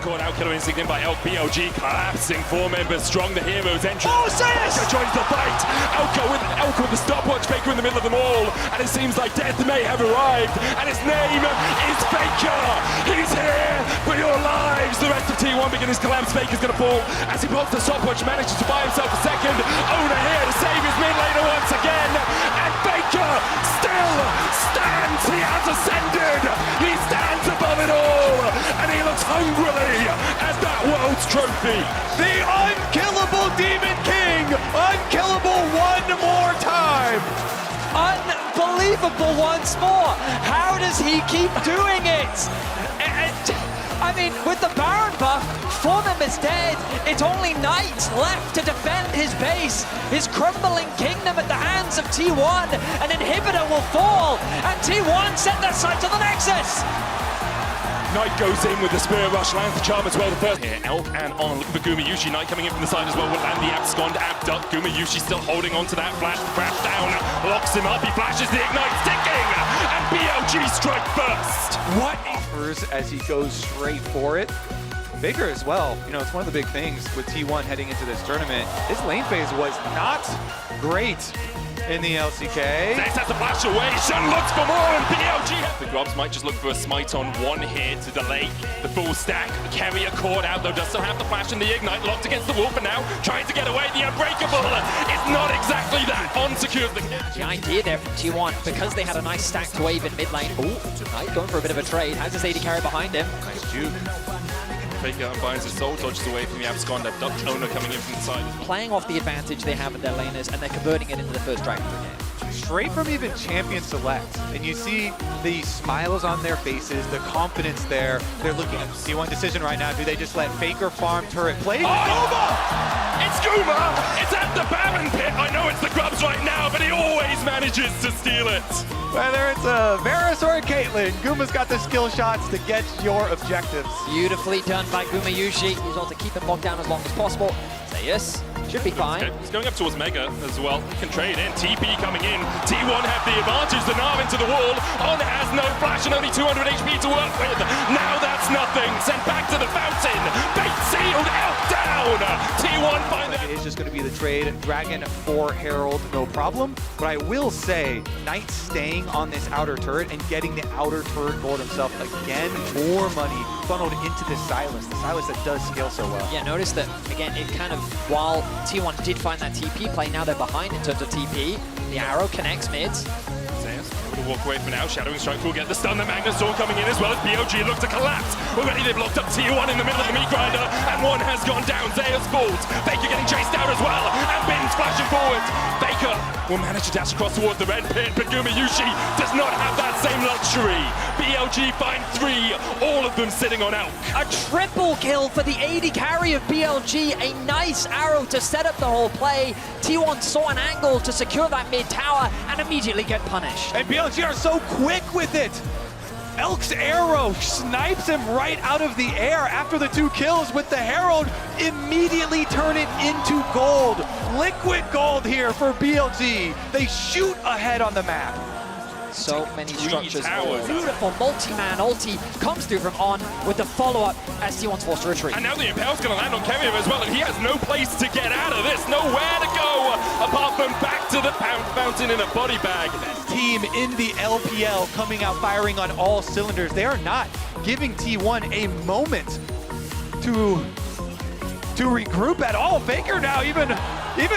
caught out, killer instinct in by Elk. BLG collapsing, 4 members strong, the heroes entry. Oh, Sayas! Joins the fight. Elk with the stopwatch, Faker in the middle of them all, and it seems like death may have arrived, and his name is Faker. He's here for your lives. The rest of T1 begin his collapse. Faker's gonna fall as he pulls the stopwatch, manages to buy himself a second. Owner here to save his mid laner once again, and Faker still stands. He has ascended. He stands above it all, and he looks hungrily at that world's trophy. The unkillable Demon King, unkillable one more time. Unbelievable once more. How does he keep doing it? I mean, with the Baron buff, 4 members dead. It's only Knight left to defend his base, his crumbling kingdom at the hands of T1. An inhibitor will fall, and T1 set their sights on the Nexus. Knight goes in with the Spirit Rush, lands the charm as well. The first here, Elk and On looking for Gumayushi. Knight coming in from the side as well will land the abscond, abduct. Gumayushi still holding on to that flash, crash down, locks him up, he flashes the ignite, sticking, and BLG strike first. What offers as he goes straight for it. Faker as well. You know, it's one of the big things with T1 heading into this tournament. His lane phase was not great in the LCK. This has to flash away. Shun looks for more, and BLG. The Grubs might just look for a smite on one here to delay the full stack. Carrier caught out though, does still have the flash and the ignite locked against the wall for now. Trying to get away. The unbreakable is not exactly that. On secures The idea there from T1, because they had a nice stacked wave in mid lane. Ooh, Knight going for a bit of a trade. Has his AD carry behind him. Nice juke. Faker unbinds his soul, dodges away from the abscond. Abduct owner coming in from the side. Playing off the advantage they have in their laners, and they're converting it into the first Dragon of the game. Straight from even champion select, and you see the smiles on their faces, the confidence there. They're looking at the T1 decision right now. Do they just let Faker farm turret play? Oh! It's Guma! It's at the Baron pit! I know it's the Grubs right now, but he always manages to steal it. Whether it's a Varus or a Caitlyn, Guma's got the skill shots to get your objectives. Beautifully done by Gumayushi. He's on to keep him locked down as long as possible. Sayas should be fine. He's going up towards Mega as well. He can trade in. TP coming in. T1 have the advantage. The Nav into the wall. On has no flash and only 200 HP to work with. Now that's nothing. Sent back to the fountain. Bait sealed. Out down. T1 find It is just going to be the trade. Dragon for Herald, no problem. But I will say, Knight staying on this outer turret and getting the outer turret gold himself again. More money funneled into this Silas. The Silas that does scale so well. Yeah, notice that, again, it kind of, while T1 did find that TP play, now they're behind in terms of TP. The arrow connects mids. Able to walk away for now. Shadowing Strike will get the stun. The Magnus Sword coming in as well as BOG look to collapse. Already they've locked up T1 in the middle of the meat grinder, and one has gone down. Zeus falls. Faker getting chased out as well, and Bin's flashing forward. Faker will manage to dash across towards the red pit, but Gumayushi does not have that same luxury. BLG find 3, all of them sitting on Elk. A triple kill for the AD carry of BLG. A nice arrow to set up the whole play. T1 saw an angle to secure that mid tower and immediately get punished. And BLG are so quick with it. Elk's arrow snipes him right out of the air after the 2 kills with the Herald. Immediately turn it into gold. Liquid gold here for BLG. They shoot ahead on the map. So many structures. Towers. Beautiful multi-man ulti comes through from On with the follow-up as T1's forced to retreat. And now the Impale's going to land on Carrier as well, and he has no place to get out of this, nowhere to go, apart from back to the fountain in a body bag. Team in the LPL coming out firing on all cylinders. They are not giving T1 a moment to regroup at all. Faker now even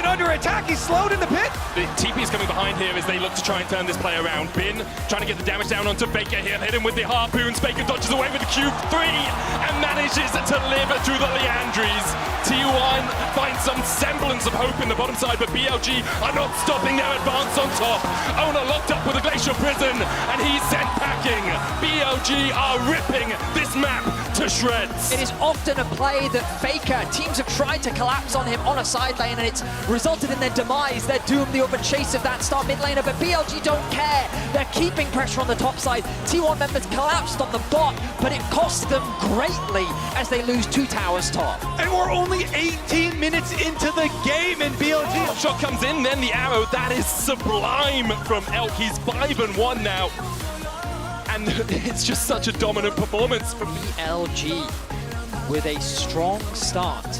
under attack, he's slowed in the pit. The TP is coming behind here as they look to try and turn this play around. Bin trying to get the damage down onto Faker here. Hit him with the harpoons. Faker dodges away with the Q3 and manages to live through the Leandries. T1 finds some semblance of hope in the bottom side, but BLG are not stopping their advance on top. Owner locked up with a glacial prison, and he's sent packing. BLG are ripping this map to shreds. It is often a play that Faker, teams have tried to collapse on him on a side lane, and it's resulted in their demise. They're doomed the open chase of that star mid laner, but BLG don't care. They're keeping pressure on the top side. T1 members collapsed on the bot, but it costs them greatly as they lose 2 towers top. And we're only 18 minutes into the game, and BLG... Shot comes in, then the arrow. That is sublime from Elk. He's 5-1 now. And it's just such a dominant performance from BLG with a strong start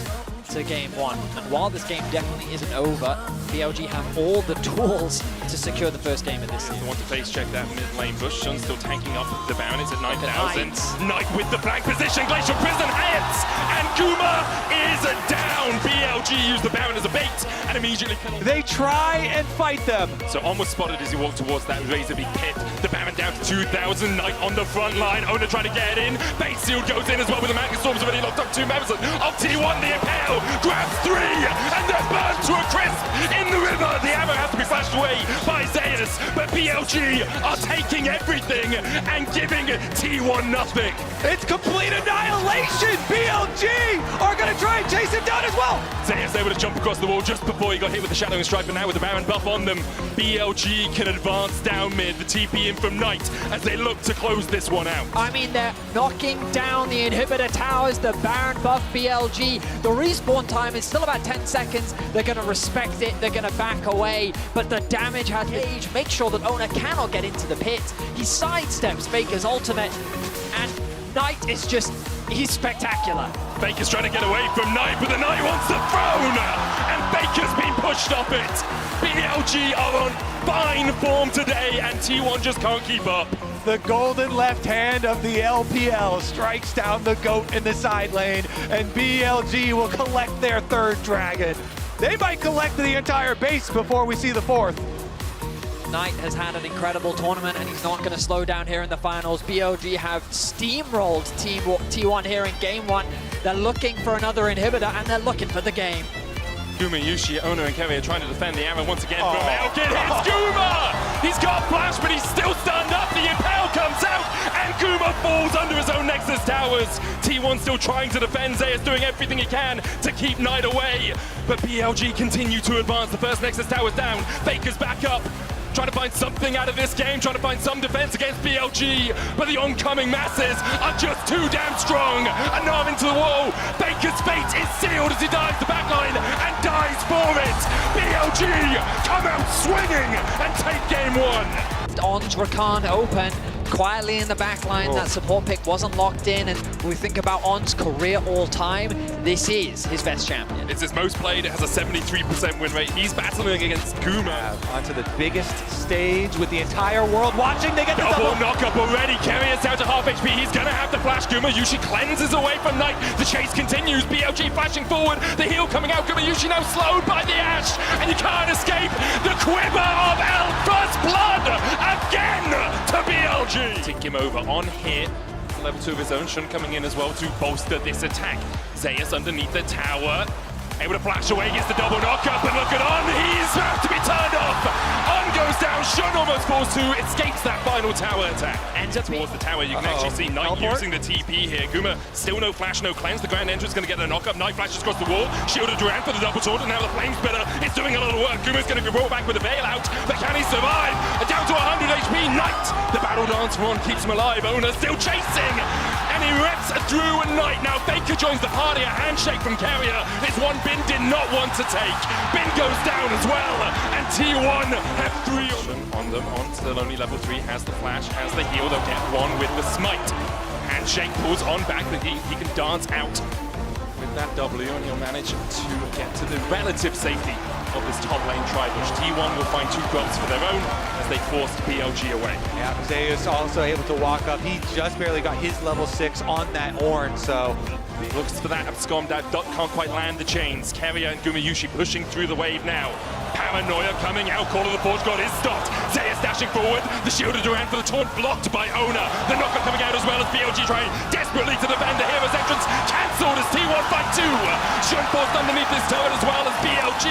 to game one. And while this game definitely isn't over, BLG have all the tools to secure the first game of this season. They want to face check that mid lane. Bush Shun still tanking up the Baron. It's at 9,000. Knight with the flank position. Glacial Prison hits! And Guma is down! BLG use the Baron as a bait and immediately kill him. They try and fight them. So On was spotted as he walked towards that Razorbeak pit. The Baron down to 2,000. Knight on the front line. Owner trying to get it in. Bait Seal goes in as well with the Magnet Storm's already locked up 2 members of T1. The Impale grabs 3 and they're burned to a crisp in the river. The ammo has to be flashed away by Zeus, but BLG are taking everything and giving T1 nothing. It's complete annihilation. BLG are going to try and chase him down as well. Zeus able to jump across the wall just before he got hit with the Shadowing Strike, but now with the Baron buff on them, BLG can advance down mid. The TP in from Knight as they look to close this one out. I mean, they're knocking down the inhibitor towers, the Baron buff BLG. The respawn time is still about 10 seconds. They're going to respect it, they're going to back away, but the damage has age. Make sure that Owner cannot get into the pit. He sidesteps Faker's ultimate, and Knight is just, he's spectacular. Faker's trying to get away from Knight, but the Knight wants the throne, and Faker's been pushed off it. BLG are on fine form today, and T1 just can't keep up. The golden left hand of the LPL strikes down the GOAT in the side lane, and BLG will collect their 3rd dragon. They might collect the entire base before we see the 4th. Knight has had an incredible tournament, and he's not going to slow down here in the finals. BLG have steamrolled T1 here in game 1. They're looking for another inhibitor, and they're looking for the game. Guma, Yushi, Owner, and Kevin are trying to defend the arrow once again from Elkin. It's Guma! He's got flash, but he's still stunned up. The Impale comes out, and Guma falls under his own Nexus towers. T1 still trying to defend. Zeus doing everything he can to keep Knight away. But BLG continue to advance. The first Nexus tower's down. Faker's back up. Trying to find something out of this game, trying to find some defense against BLG, but the oncoming masses are just too damn strong. An arm into the wall. Baker's fate is sealed as he dives the backline and dies for it. BLG come out swinging and take game 1. On's Rakan open, quietly in the backline. That support pick wasn't locked in, and when we think about On's career all-time, this is his best champion. It's his most played, it has a 73% win rate. He's battling against Guma. Onto the biggest stage with the entire world watching. They get the double knock-up already. Carrier's down to half HP. He's gonna have to flash Guma. Yushi cleanses away from Knight. The chase continues. BLG flashing forward. The heal coming out. Guma Yushi now slowed by the Ash, and you can't escape the quiver of First Blood again to BLG. Tick him over on hit. Level 2 of his own. Shun coming in as well to bolster this attack. Zeus underneath the tower. Able to flash away, gets the double knock-up, and look at On. He's about to be turned off. On goes down. Shun almost falls to, escapes that final tower attack. Enter towards the tower. You can actually see Knight using the TP here. Guma still no flash, no cleanse. The Grand Entrance going to get the knock-up. Knight flashes across the wall. Shielded Durant for the double sword, and now the Flame Spitter is doing a lot of work. Guma's going to be brought back with a bailout, but can he survive? Down to 100 HP. Knight, the battle dance for On keeps him alive. Owner still chasing, and he rips through Knight. Now Baker joins the party. A handshake from Carrier is one Bin did not want to take. Bin goes down as well, and T1 have 3 on them. On still only level 3, has the flash, has the heal. They'll get one with the smite. Handshake pulls On back, but he can dance out with that W, and he'll manage to get to the relative safety of this top lane tri-bush. T1 will find 2 goals for their own as they forced BLG away. Yeah, Zeus also able to walk up. He just barely got his level 6 on that Ornn, so he looks for that abscond. That dot can't quite land the chains. Carrier and Guma Yushi pushing through the wave now. Paranoia coming out. Call of the Forge God is stopped. Zeus dashing forward. The shield of Durant for the taunt blocked by Owner. The knocker coming out as well as BLG trying desperately to defend the hero's entrance. Cancelled as T1 fight 2. Shun forced underneath this turret as well as BLG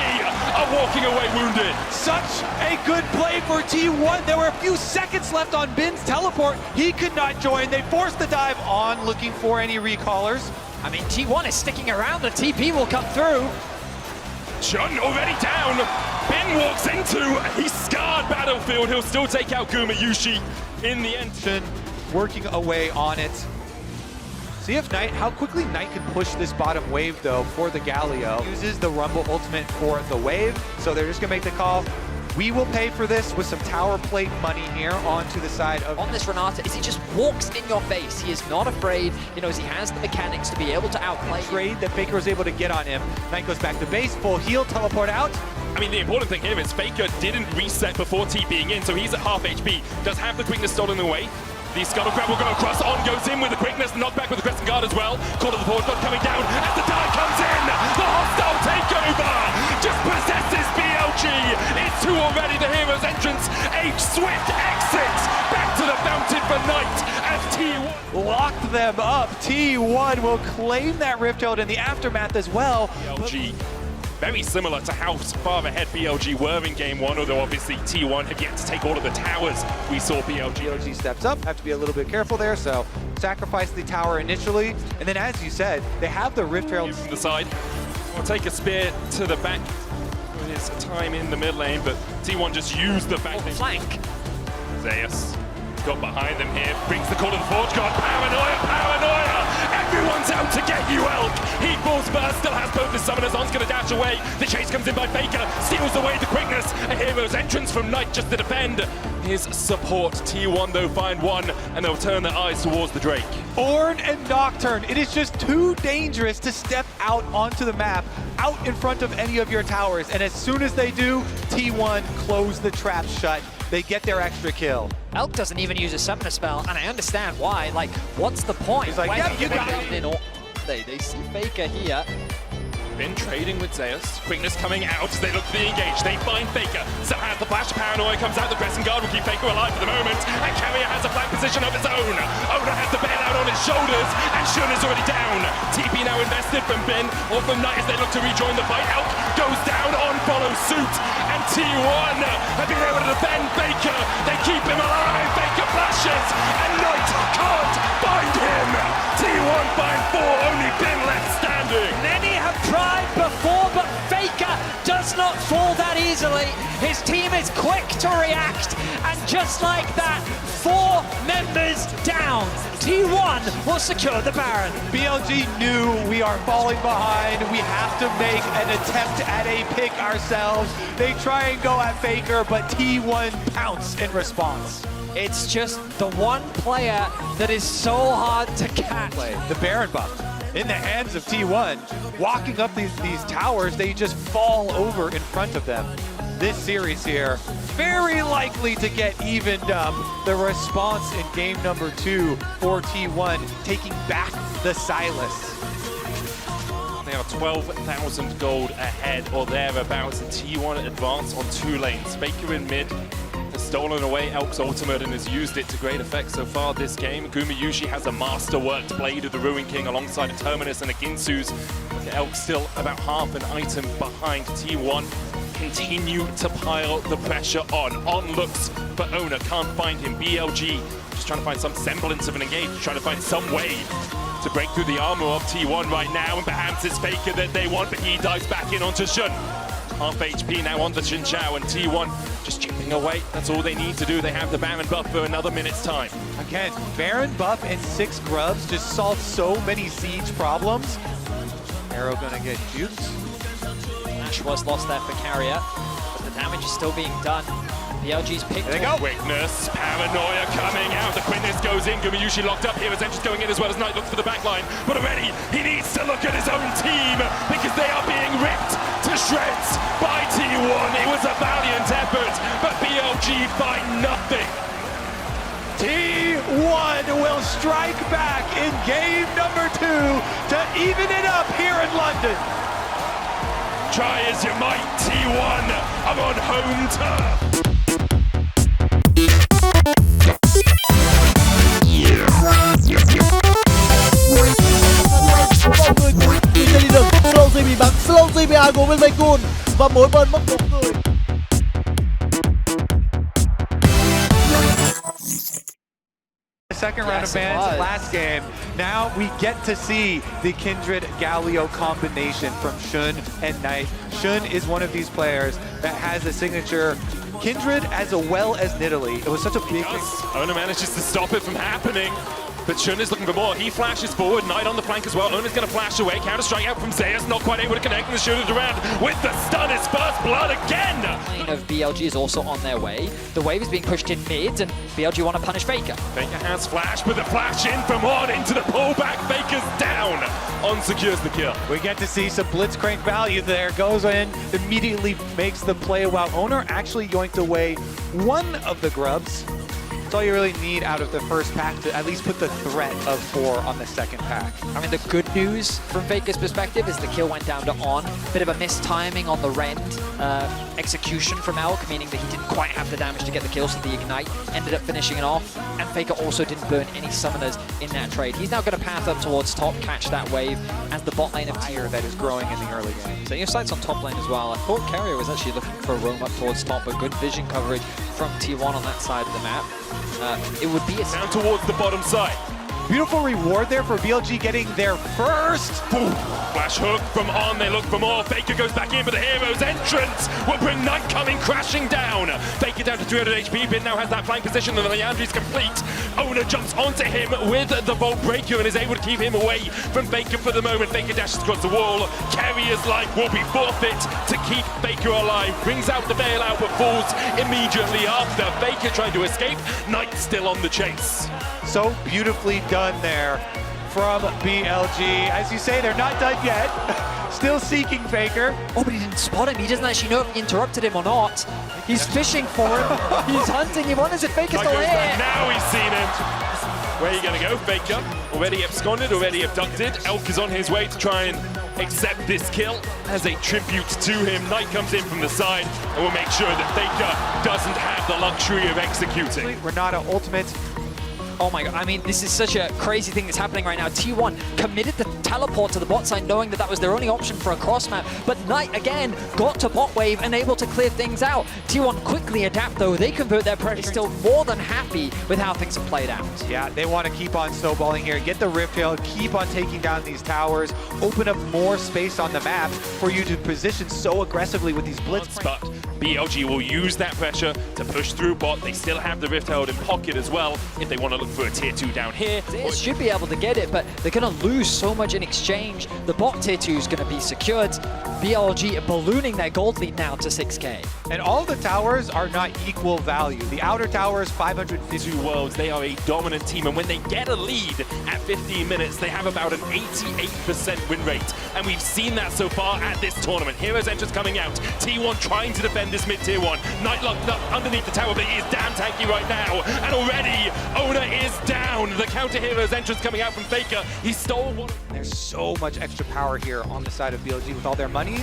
are walking away wounded. Such a good play for T1. There were a few seconds left on Bin's teleport. He could not join. They forced the dive On, looking for any recallers. I mean, T1 is sticking around. The TP will come through. Shun already down. Bin walks into a scarred battlefield. He'll still take out Guma Yushi in the end. Shun working away on it. See if Knight, how quickly Knight can push this bottom wave though for the Galio. Uses the Rumble ultimate for the wave, so they're just gonna make the call. We will pay for this with some tower plate money here onto the side of... On this Renata is he just walks in your face. He is not afraid, you know, as he has the mechanics to be able to outplay. Trade that Faker was able to get on him. Knight goes back to base, full heal, teleport out. I mean, the important thing here is Faker didn't reset before TPing in, so he's at half HP. Does have the quickness stolen away. The Scuttle Grab will go across, on goes in with the quickness, knockback with the Crescent Guard as well. Call to the forward, got coming down, as the die comes in! The hostile takeover just possesses BLG! It's 2 already, the hero's entrance, a swift exit! Back to the fountain for Knight as T1 locked them up. T1 will claim that Rift Herald in the aftermath as well. BLG. Very similar to how far ahead BLG were in game 1, although obviously T1 had yet to take all of the towers we saw BLG. BLG steps up, have to be a little bit careful there, so sacrifice the tower initially, and then as you said, they have the Rift Herald from the side. We'll take a spear to the back for his time in the mid lane, but T1 just used the back lane. Flank. Zeus got behind them here, brings the call to the Forge Guard. Paranoia, paranoia! Everyone's out to get you, Elk! He falls first, still has both his summoners on, gonna dash away. The chase comes in by Faker, steals away the quickness. A hero's entrance from Knight just to defend his support. T1 though find one, and they'll turn their eyes towards the Drake. Ornn and Nocturne, it is just too dangerous to step out onto the map, out in front of any of your towers, and as soon as they do, T1 close the trap shut. They get their extra kill. Elk doesn't even use a summoner spell, and I understand why. Like, what's the point? He's like, yep, you got it. They see Faker here. Been trading with Zeus. Quickness coming out as they look to be engaged. They find Faker. Still has the flash. Paranoia comes out. The Crescent Guard will keep Faker alive for the moment. And Carrier has a flank position of its own. Oda has the bailout on his shoulders. And Shun is already down. TP now invested from Ben or from Knight as they look to rejoin the fight. Elk goes down on follow suit. And T1 have been able to defend Faker. They keep him alive. Faker flashes. And Knight can't find him. T1 find 4. Only Ben left standing. Many have tried before, but Faker does not fall that easily. His team is quick to react, and just like that, 4 members down. T1 will secure the Baron. BLG knew we are falling behind. We have to make an attempt at a pick ourselves. They try and go at Faker, but T1 pounce in response. It's just the one player that is so hard to catch. The Baron buff in the hands of T1. Walking up these towers, they just fall over in front of them. This series here, very likely to get evened up. The response in game number 2 for T1, taking back the Silas. They are 12,000 gold ahead or thereabouts, and T1 advance on 2 lanes. Faker in mid has stolen away Elk's ultimate and has used it to great effect so far this game. Gumayushi has a masterworked Blade of the Ruin King alongside a Terminus and a Ginsu's. Elk still about half an item behind. T1 continue to pile the pressure on. On looks for Ona, can't find him. BLG just trying to find some semblance of an engage, trying to find some way to break through the armor of T1 right now, and perhaps it's Faker that they want, but he dives back in onto Shun. Half HP now on the Xin Chao, and T1 just chipping away. That's all they need to do. They have the Baron buff for another minute's time. Again, Baron buff and 6 grubs just solve so many siege problems. Arrow gonna get juked. Ash was lost there for Carrier, but the damage is still being done. BLG's picked. There they go. Quickness, paranoia coming out. The quickness goes in. Gumayushi locked up here. His entrance going in as well as Knight looks for the back line. But already he needs to look at his own team because they are being ripped to shreds by T1. It was a valiant effort, but BLG find nothing. T1 will strike back in game number 2 to even it up here in London. Try as you might, T1 are on home turf. Sẽ đi được slow gì bị bắn slow gì bị của bên Baekun và mỗi bên mất một người. Second round of bans last game. Now we get to see the Kindred Galio combination from Shun and Knight. Shun is one of these players that has a signature Kindred as well as Nidalee. It was such a big... Ona manages to stop it from happening. But Shun is looking for more. He flashes forward. Knight on the flank as well. Ona's going to flash away. Counter strike out from Zeus. Not quite able to connect. And the shooter's around with the stun. It's first blood again. Line of BLG is also on their way. The wave is being pushed in mid, and BLG want to punish Faker. Faker has flash, but the flash in from On into the pullback. Faker's down. On secures the kill. We get to see some blitzcrank value there. Goes in, immediately makes the play while Owner actually yoinked away one of the grubs. That's all you really need out of the first pack to at least put the threat of 4 on the second pack. I mean, the good news from Faker's perspective is the kill went down to On. Bit of a mistiming on the rend. Execution from Elk, meaning that he didn't quite have the damage to get the kill, so the Ignite ended up finishing it off. And Faker also didn't burn any summoners in that trade. He's now going to path up towards top, catch that wave as the bot lane of Tier That is growing in the early game. So your sights on top lane as well. I thought Carrier was actually looking for a roam up towards top, but good vision coverage from T1 on that side of the map. It would be a Down towards the bottom side. Beautiful reward there for BLG getting their first. Boom. Flash hook from On, they look for more. Faker goes back in, but the hero's entrance will bring Knight coming crashing down. Faker down to 300 HP, Bin now has that flank position, and the Leandri's complete. Owner jumps onto him with the Vault Breaker and is able to keep him away from Faker for the moment. Faker dashes across the wall. Carrier's life will be forfeit to keep Faker alive. Brings out the bailout, but falls immediately after. Faker trying to escape, Knight still on the chase. So beautifully done there from BLG. As you say, they're not done yet. Still seeking Faker. Oh, but he didn't spot him. He doesn't actually know if he interrupted him or not. He's fishing for him. He's hunting him. Wonders if Faker's still here. Now he's seen him. Where are you going to go, Faker? Already absconded, already abducted. Elk is on his way to try and accept this kill as a tribute to him. Knight comes in from the side and will make sure that Faker doesn't have the luxury of executing. Renata ultimate. Oh my god, I mean, this is such a crazy thing that's happening right now. T1 committed the teleport to the bot side knowing that that was their only option for a cross map, but Knight again got to bot wave and able to clear things out. T1 quickly adapt though, they convert their pressure, still more than happy with how things have played out. Yeah, they want to keep on snowballing here, get the Rift Hill, keep on taking down these towers, open up more space on the map for you to position so aggressively with these blitz. But BLG will use that pressure to push through bot. They still have the Rift held in pocket as well if they want to look for a tier 2 down here. They should be able to get it, but they're going to lose so much in exchange. The bot tier 2 is going to be secured. BLG ballooning their gold lead now to 6k. And all the towers are not equal value. The outer tower is 550. Two worlds, they are a dominant team, and when they get a lead at 15 minutes, they have about an 88% win rate. And we've seen that so far at this tournament. Heroes entrance coming out. T1 trying to defend this mid tier 1. Knight locked up underneath the tower, but he is damn tanky right now. And already, Owner is down. The counter heroes entrance coming out from Faker. He stole one. There's so much extra power here on the side of BLG with all their money.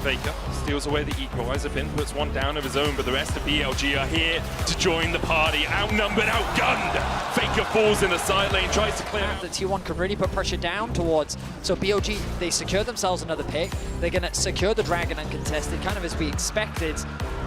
Faker steals away the equalizer. Bin puts one down of his own, but the rest of BLG are here to join the party. Outnumbered, outgunned. Faker falls in the side lane, tries to clear out. The T1 can really put pressure down towards. So BLG, they secure themselves another pick. They're going to secure the Dragon uncontested, kind of as we expected.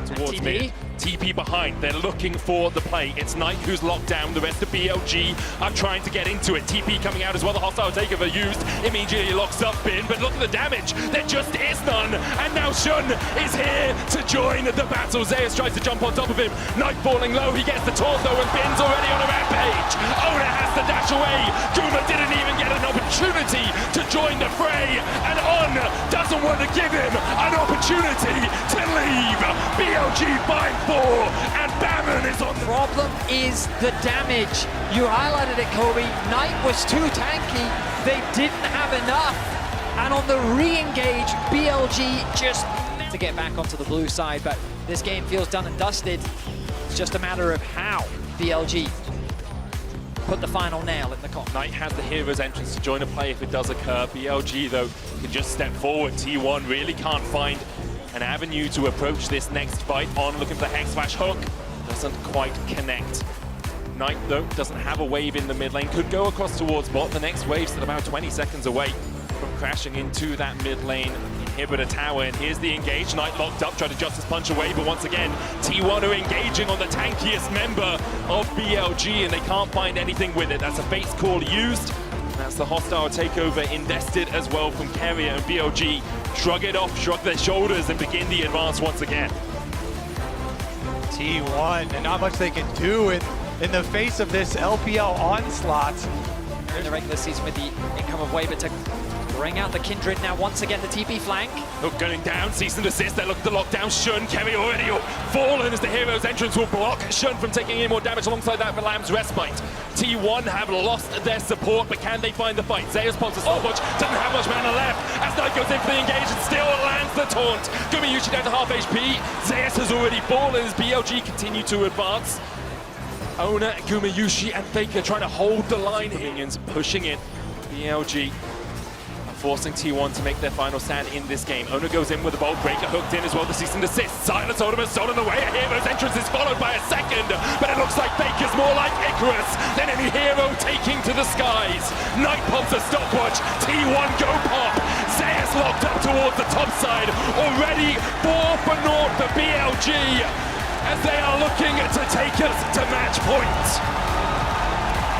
Towards mid. TP behind, they're looking for the play. It's Knight who's locked down, the rest of BLG are trying to get into it. TP coming out as well, the hostile takeover used, immediately locks up Bin, but look at the damage, there just is none, and now Shun is here to join the battle. Zeus tries to jump on top of him, Knight falling low, he gets the taunt though, and Bin's already on a rampage. Owner has to dash away, Guma didn't even get an opportunity to join the fray, and On doesn't want to give him an opportunity to leave. BLG 5-4, and Baron is on the Problem is the damage. You highlighted it, Kobe. Knight was too tanky. They didn't have enough. And on the re-engage, BLG just to get back onto the blue side. But this game feels done and dusted. It's just a matter of how BLG put the final nail in the coffin. Knight has the hero's entrance to join a play if it does occur. BLG, though, can just step forward. T1 really can't find an avenue to approach this next fight. On looking for the Hex Flash hook. Doesn't quite connect. Knight, though, doesn't have a wave in the mid lane. Could go across towards bot. The next wave's still about 20 seconds away from crashing into that mid lane inhibitor tower. And here's the engage. Knight locked up, tried to Justice Punch away, but once again, T1 are engaging on the tankiest member of BLG, and they can't find anything with it. That's a Fate's Call used. That's the hostile takeover invested as well from Carrier, and BLG shrug it off, shrug their shoulders, and begin the advance once again. T1, and not much they can do with in the face of this LPL onslaught. In the regular season with the income of Waver to bring out the Kindred now once again, the TP flank. Hook going down, cease and desist, they look to lock down Shun. Kerry already fallen as the hero's entrance will block Shun from taking any more damage. Alongside that for Lamb's respite. T1 have lost their support, but can they find the fight? Zeus pops a stopwatch, doesn't have much mana left. As Knight goes in for the engage and still lands the taunt. Gumayushi down to half HP. Zeus has already fallen as BLG continue to advance. Ona, Gumayushi and Faker trying to hold the line. Minions pushing it. BLG forcing T1 to make their final stand in this game. Ona goes in with a bolt breaker, hooked in as well, the cease and desist. Silence Ultimate stolen away. A hero's entrance is followed by a second, but it looks like Faker's more like Icarus than any hero taking to the skies. Knight pops a stopwatch. T1 go pop. Zeus locked up towards the top side. Already 4 for naught for BLG as they are looking to take us to match point.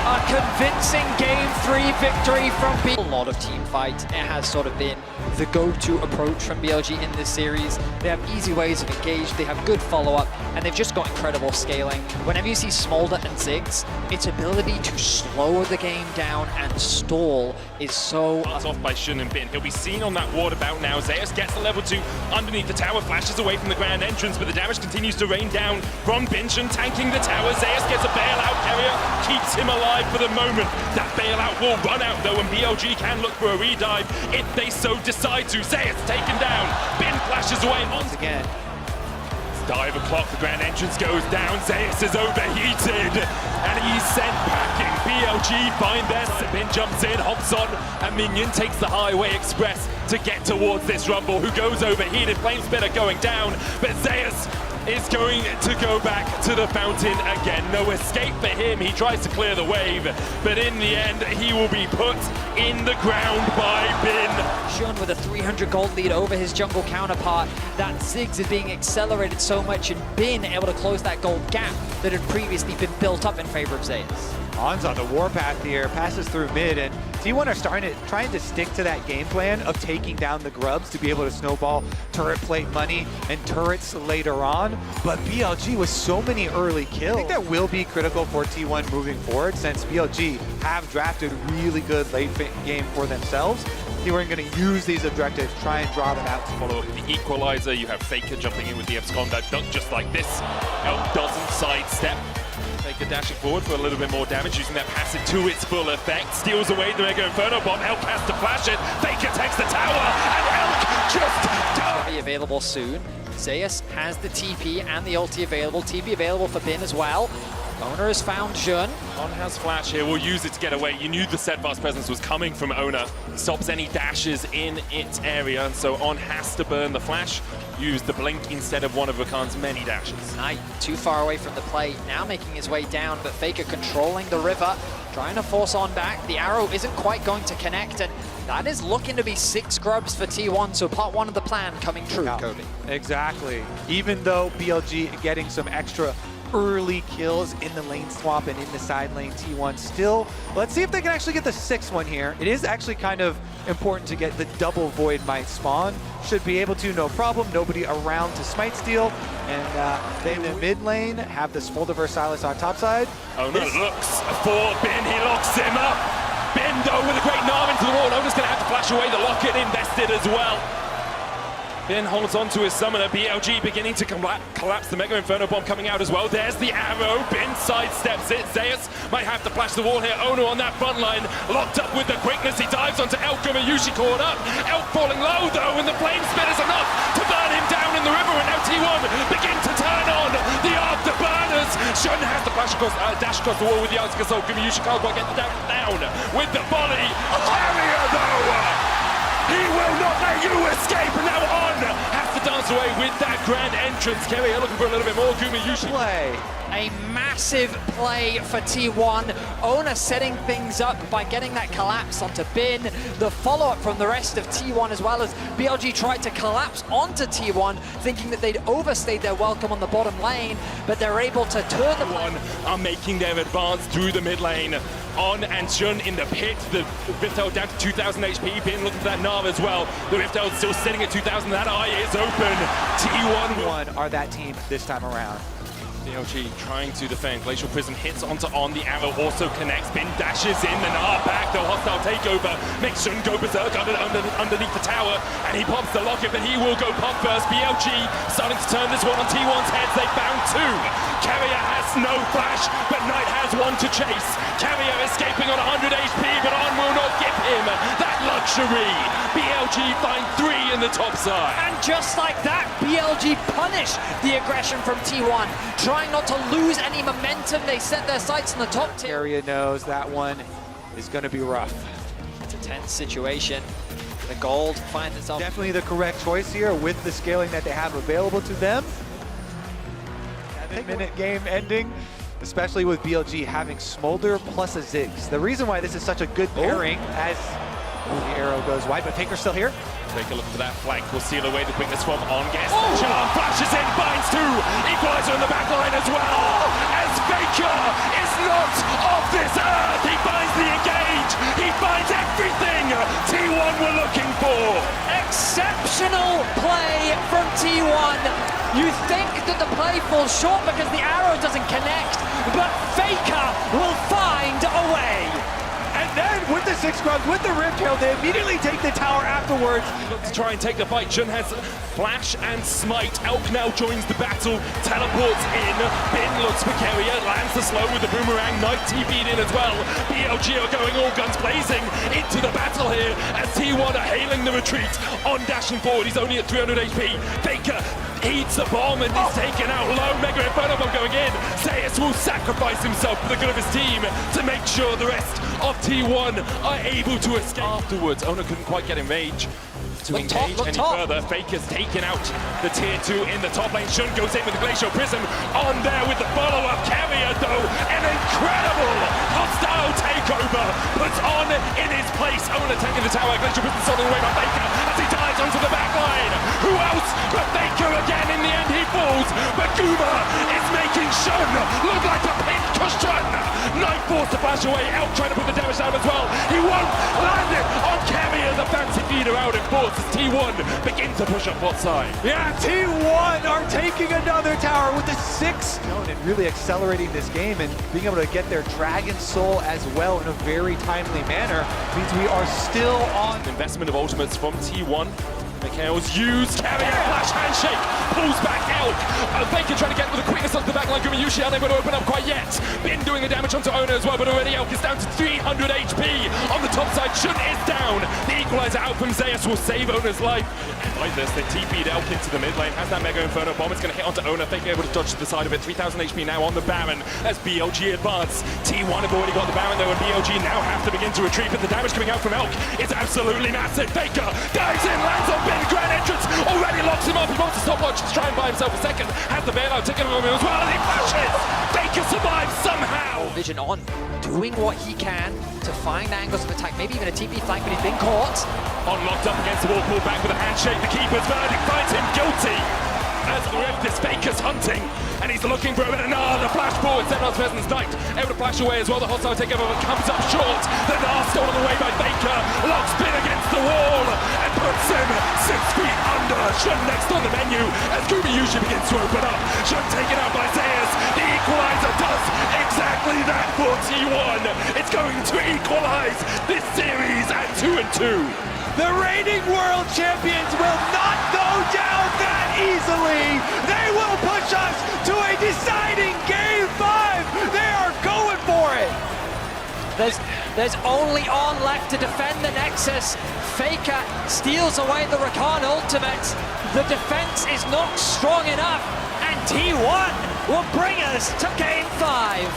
A convincing Game 3 victory from B. A lot of team fight. It has sort of been the go-to approach from BLG in this series. They have easy ways of engage, they have good follow-up, and they've just got incredible scaling. Whenever you see Smolder and Ziggs, its ability to slow the game down and stall is so... Starts off by Shun and Bin. He'll be seen on that ward about now. Zeus gets the level 2 underneath the tower, flashes away from the grand entrance, but the damage continues to rain down from Bin. Shun tanking the tower. Zeus gets a bailout carrier, keeps him alive for the moment. That bailout will run out though, and BLG can look for a redive if they so decide to. Zeus taken down. Bin flashes away once again. Dive o'clock, the grand entrance goes down. Zeus is overheated and he's sent packing. BLG find their Bin jumps in, hops on, and Minion takes the Highway Express to get towards this Rumble, who goes overheated. Flame Spitter going down, but Zeus is going to go back to the fountain again. No escape for him. He tries to clear the wave, but in the end, he will be put in the ground by Bin. Shun with a 300 gold lead over his jungle counterpart. That Ziggs is being accelerated so much, and Bin able to close that gold gap that had previously been built up in favor of Zeus. On's on the warpath here, passes through mid, and T1 are trying to stick to that game plan of taking down the grubs to be able to snowball turret plate money and turrets later on. But BLG with so many early kills, I think that will be critical for T1 moving forward, since BLG have drafted really good late game for themselves. T1 going to use these objectives, try and draw them out. Follow up with the equalizer. You have Faker jumping in with the abscond that dunk just like this. Elk doesn't sidestep. Faker dashing forward for a little bit more damage, using that passive to its full effect. Steals away the Mega Inferno Bomb. Elk has to flash it. Faker takes the tower, and Elk just dies. Be available soon. Zeus has the TP and the ulti available. TP available for Bin as well. Ona has found Jun. On has flash here, will use it to get away. You knew the steadfast presence was coming from Ona. Stops any dashes in its area, and so On has to burn the flash. Use the blink instead of one of Rakan's many dashes. Knight too far away from the plate, now making his way down, but Faker controlling the river, trying to force On back. The arrow isn't quite going to connect, and that is looking to be 6 grubs for T1, so part 1 of the plan coming true, Cody. Exactly. Even though BLG getting some extra early kills in the lane swap and in the side lane, T1 still, let's see if they can actually get the 6th one here. It is actually kind of important to get the double Void Might spawn. Should be able to, no problem. Nobody around to smite steal. And they in the mid lane have the Smolder Versailles on top side. Ona looks for Bin, he locks him up. Bin though with a great arm into the wall. Ona's going to have to flash away, the locket invested as well. Bin holds on to his summoner. BLG beginning to collapse. The Mega Inferno Bomb coming out as well. There's the arrow. Bin sidesteps it. Zeus might have to flash the wall here. Ona on that front line, locked up with the quickness. He dives onto Elk. Gumayushi caught up. Elk falling low though, and the flame spit is enough to burn him down in the river. And now T1 begin to turn on the afterburners. Shun has to flash across, dash across the wall with the Arctic Assault. Gumayushi can't quite get the down with the volley. Carrier though! He will not let you escape, and now On has to dance away with that grand entrance. Carrier looking for a little bit more. Gumayushi. Play. A massive play for T1. Ona setting things up by getting that collapse onto Bin. The follow-up from the rest of T1 as well, as BLG tried to collapse onto T1, thinking that they'd overstayed their welcome on the bottom lane, but they're able to turn the One are making their advance through the mid lane. On and Shun in the pit. The Rift Herald down to 2,000 HP. Bin looking for that Nav as well. The Rift Herald still sitting at 2,000. That eye is open. T1 are that team this time around. BLG trying to defend. Glacial Prism hits onto On. The arrow also connects. Bin dashes in. The Nah back. The hostile takeover makes Shun go berserk underneath the tower. And he pops the locket, but he will go pop first. BLG starting to turn this one on T1's heads. They found two. Carrier has no flash, but Knight has one to chase. Carrier escaping on 100 HP, but On will not give him that luxury. BLG find three in the top side. And just like that, BLG punish the aggression from T1, trying not to lose any momentum. They set their sights on the top tier. Area knows that one is going to be rough. It's a tense situation. The gold finds itself. Definitely the correct choice here with the scaling that they have available to them. 7-minute game ending, especially with BLG having Smolder plus a Ziggs. The reason why this is such a good pairing as the arrow goes wide, but Faker's still here. Take a look for that flank. Will seal away the quickness from On. Gets Charm flashes in, finds two. Equalizer on the back line as well. As Faker is not of this earth. He finds the engage. He finds everything T1 were looking for. Exceptional play from T1. You think that the play falls short because the arrow doesn't connect, but Faker will find a way. And then with the 6 grubs, with the Rip Tail, they immediately take the tower afterwards. Look to try and take the fight. Jun has flash and smite. Elk now joins the battle, teleports in. Bin looks for Carrier, lands the slow with the boomerang. Knight TP'd in as well. BLG are going all guns blazing into the battle here as T1 are hailing the retreat. On dashing forward, he's only at 300 HP. Faker eats a bomb and is taken out low. Mega Inferno bomb going in. Zeus will sacrifice himself for the good of his team to make sure the rest of T1 are able to escape. Afterwards, Ona couldn't quite get in range to engage any further. Faker's taken out the tier 2 in the top lane. Shun goes in with the Glacial Prism. On there with the follow-up. Carrier though, an incredible hostile takeover. Puts On in his place. Ona taking the tower. Glacial Prism stolen away by Faker as he dives onto the back line. Who else but Faker again? In the end he falls, but Guma is making Shun look like a pin cushion. Knight forced to flash away. Elk trying to put the damage down as well. He won't land it on Carrier. The fancy feeder out in force as T1 begin to push up bot side. Yeah, T1 are taking another tower with the 6 and really accelerating this game and being able to get their Dragon Soul as well in a very timely manner means we are still on. Investment of ultimates from T1. Mikhail's used. Carrier flash handshake pulls back Elk. Faker trying to get with the quickness onto the backline. Gumayushi unable to open up quite yet. Bin doing the damage onto Ona as well, but already Elk is down to 300 HP. On the top side, Shun is down. The equalizer out from Zeus will save Ona's life. And like this, they TP'd Elk into the mid lane. Has that Mega Inferno bomb. It's going to hit onto Ona. Faker able to dodge to the side of it. 3,000 HP now on the Baron as BLG advance. T1 have already got the Baron though, and BLG now have to begin to retreat. But the damage coming out from Elk is absolutely massive. Faker dives in, lands on Bin. Grand entrance already locks him up. He wants to stopwatch to try and buy himself a second. Has the bailout taken on him as well, and he flashes. Faker survives somehow. Vision On, doing what he can to find angles of attack, maybe even a TP flank, but he's been caught. On locked up against the wall, pulled back with a handshake. The keeper's verdict finds him guilty. As the ref, this Faker's hunting, and he's looking for a bit of the flash forward. Xenos Pheasant's Knight able to flash away as well. The hostile takeover comes up short. The Nah stolen away by Faker. Locks Bin against the wall and puts him 6 feet under. Shun next on the menu as Gumayushi begins to open up. Shun taken out by Zeus. The equalizer does exactly that for T1. It's going to equalize this series at 2-2. The reigning world champions will not go down that easily. They will push us to a deciding game 5. They are going for it. There's only On left to defend the Nexus. Faker steals away the Rakan ultimate. The defense is not strong enough, and T1 will bring us to game 5.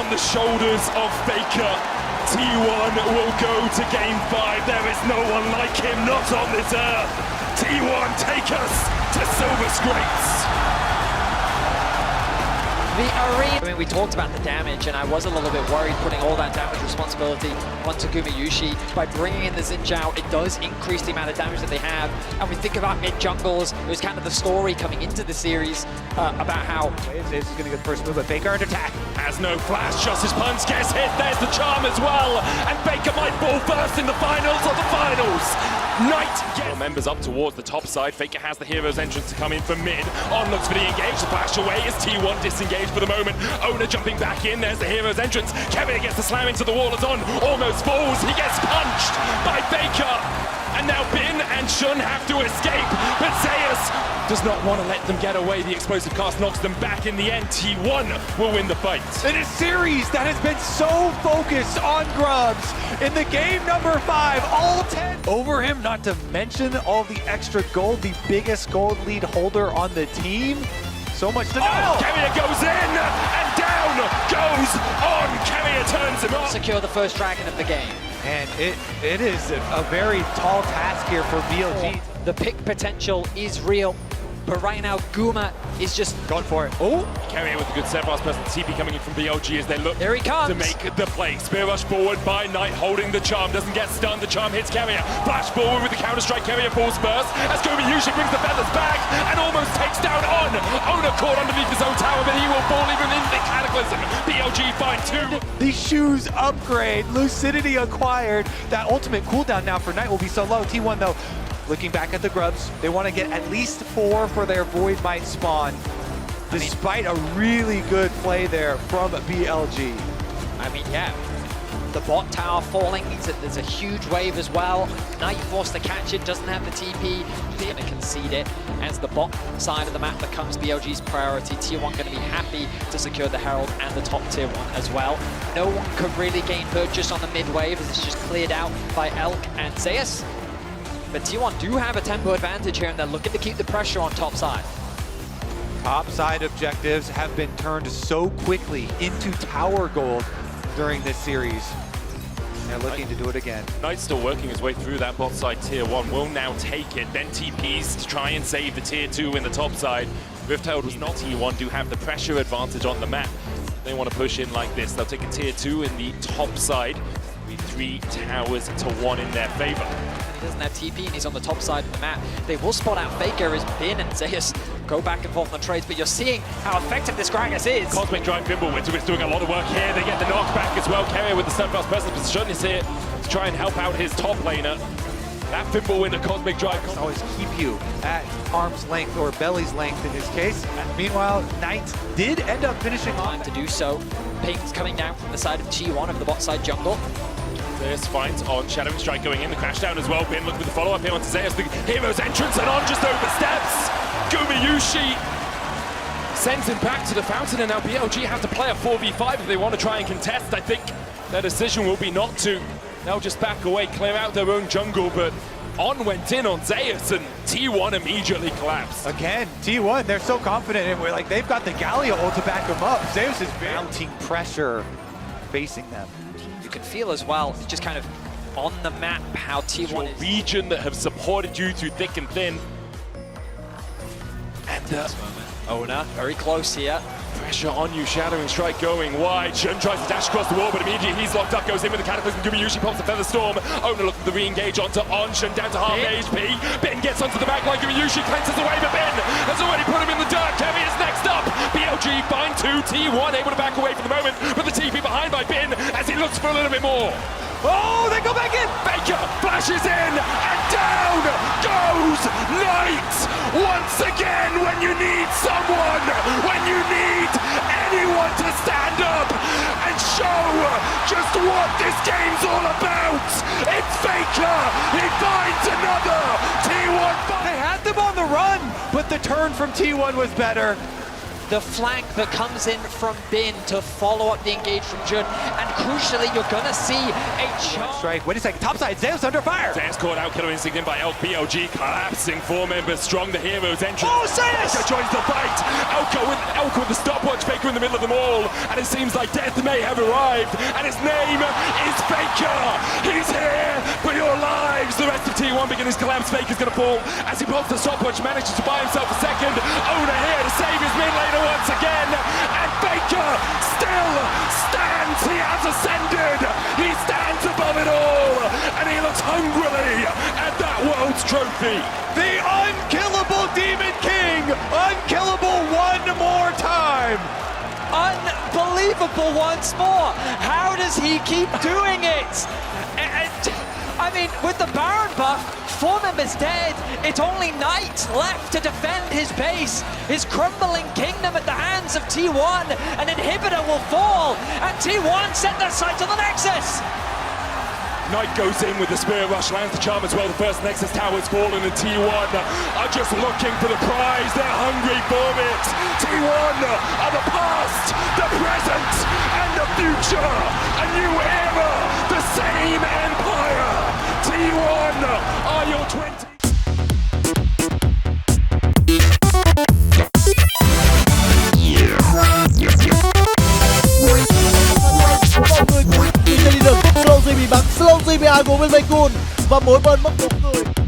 On the shoulders of Faker, T1 will go to game 5. There is no one like him, not on this earth. T1 take us to Silver Scrapes. the arena. I mean, we talked about the damage, and I was a little bit worried putting all that damage responsibility onto Gumayushi. By bringing in the Xin Zhao, it does increase the amount of damage that they have. And we think about mid-jungles, it was kind of the story coming into the series about how... This is going to get the first move, but Faker under attack. Has no flash, just his punch gets hit, there's the charm as well. And Faker might fall first in the finals of the finals. Knight gets members up towards the top side. Faker has the hero's entrance to come in from mid. On looks for the engage, the flash away is T1 disengaged for the moment. Owner jumping back in, there's the hero's entrance. Kevin gets the slam into the wall as On almost falls. He gets punched by Faker. And now Bin and Shun have to escape, but Zeus does not want to let them get away. The explosive cast knocks them back in the end. T1 will win the fight. In a series that has been so focused on Grubs, in the game number 5, all 10 over him, not to mention all the extra gold, the biggest gold lead holder on the team. So much to know. Kemia goes in, and down goes On. Kemia turns him off. Secure the first dragon of the game. And it is a very tall task here for BLG. The pick potential is real, but right now Guma is just Going for it. Oh, Kemia with a good set fast person. TP coming in from BLG as they look There he comes. to make the play. Spear rush forward by Knight, holding the charm, doesn't get stunned. The charm hits Kemia. Flash forward with the counter strike. Kemia falls first as Gumayushi brings the feathers back and almost takes down On. Owner caught underneath his own tower, but he will fall even in the Cataclysm. BLG find 2. The shoes upgrade, Lucidity acquired. That ultimate cooldown now for Knight will be so low. T1 though, looking back at the Grubs, they want to get at least 4 for their Void Might spawn. Despite a really good play there from BLG. I mean, yeah. The bot tower falling means that there's a huge wave as well. Knight forced to catch it, doesn't have the TP. They're going to concede it as the bot side of the map becomes BLG's priority. Tier 1 going to be happy to secure the Herald and the top tier 1 as well. No one could really gain purchase on the mid wave as it's just cleared out by Elk and Zeus. But T1 do have a tempo advantage here and they're looking to keep the pressure on top side. Top side objectives have been turned so quickly into tower gold during this series. They're looking to do it again. Knight's still working his way through that bot side. Tier 1 will now take it. Then TPs to try and save the Tier 2 in the top side. Riftheld was not T1, do have the pressure advantage on the map. They want to push in like this. They'll take a Tier 2 in the top side. With 3 towers to 1 in their favor. He doesn't have TP and he's on the top side of the map. They will spot out Faker as Bin and Zeus go back and forth on the trades, but you're seeing how effective this Gragas is. Cosmic Drive Fimbulwinter is doing a lot of work here. They get the knockback as well. Kemia with the steadfast presence position is here to try and help out his top laner. That Fimbulwinter Cosmic Drive Always keep you at arm's length or belly's length in his case. Meanwhile, Knight did end up finishing Time on to do so. Pings coming down from the side of T1 of the bot side jungle. Zeus finds On, Shadowing Strike going in, the crash down as well. Bin looking with the follow-up here onto Zeus, the hero's entrance, and On just oversteps. Gumayushi sends him back to the fountain, and now BLG have to play a 4v5 if they want to try and contest. I think their decision will be not to. They'll just back away, clear out their own jungle, but On went in on Zeus, and T1 immediately collapsed. again. T1, they're so confident, and we're like, they've got the Galio ult to back them up. Zeus is mounting pressure facing them. You can feel as well, just kind of on the map, how T1 Your is. region that have supported you through thick and thin. And Owner, very close here. pressure on you, Shadowing Strike going wide. Shun tries to dash across the wall, but immediately he's locked up, goes in with the Cataclysm. Gumayushi pops the Feather Storm. Owner looking for the re-engage onto On. Shun down to half HP. Bin gets onto the back line. Gumayushi cleanses away, but Bin has already put him in the dirt. Kevin is next up. BLG find 2. T1 able to back away for the moment, but the TP behind by Bin as he looks for a little bit more. Oh, they go back in! Faker flashes in, and down goes Knight! Once again, when you need someone, when you need anyone to stand up and show just what this game's all about, it's Faker! He finds another! T1 They had them on the run, but the turn from T1 was better. The flank that comes in from Bin to follow up the engage from Jun, and crucially, you're gonna see a charge. Strike, wait a second, topside, Zeus under fire! Zeus caught out, killer instinct in by Elk. BLG collapsing, 4 members strong, the hero's entrance. Oh, Zeus! Faker joins the fight. Elk with the stopwatch, Faker in the middle of them all, and it seems like death may have arrived, and his name is Faker. He's here for your lives. lives. The rest of T1 beginning to collapse. Faker's going to fall as he pulls the stopwatch, manages to buy himself a second. Owner here to save his mid laner once again. And Faker still stands. He has ascended. He stands above it all. And he looks hungrily at that world's trophy. The unkillable Demon King, unkillable one more time. Unbelievable once more. How does he keep doing it? I mean, with the Baron buff, 4 members dead. It's only Knight left to defend his base, his crumbling kingdom at the hands of T1. An inhibitor will fall, and T1 set their sights on the Nexus. Knight goes in with the Spirit Rush, lands the charm as well. The first Nexus tower's fallen, and T1 are just looking for the prize. They're hungry for it. T1 are the past, the present, and the future. A new era, the same empire. T1 are your 20. Slow G bị bắn, Slow G bị áo của bên Baekun và mỗi bên mất một người.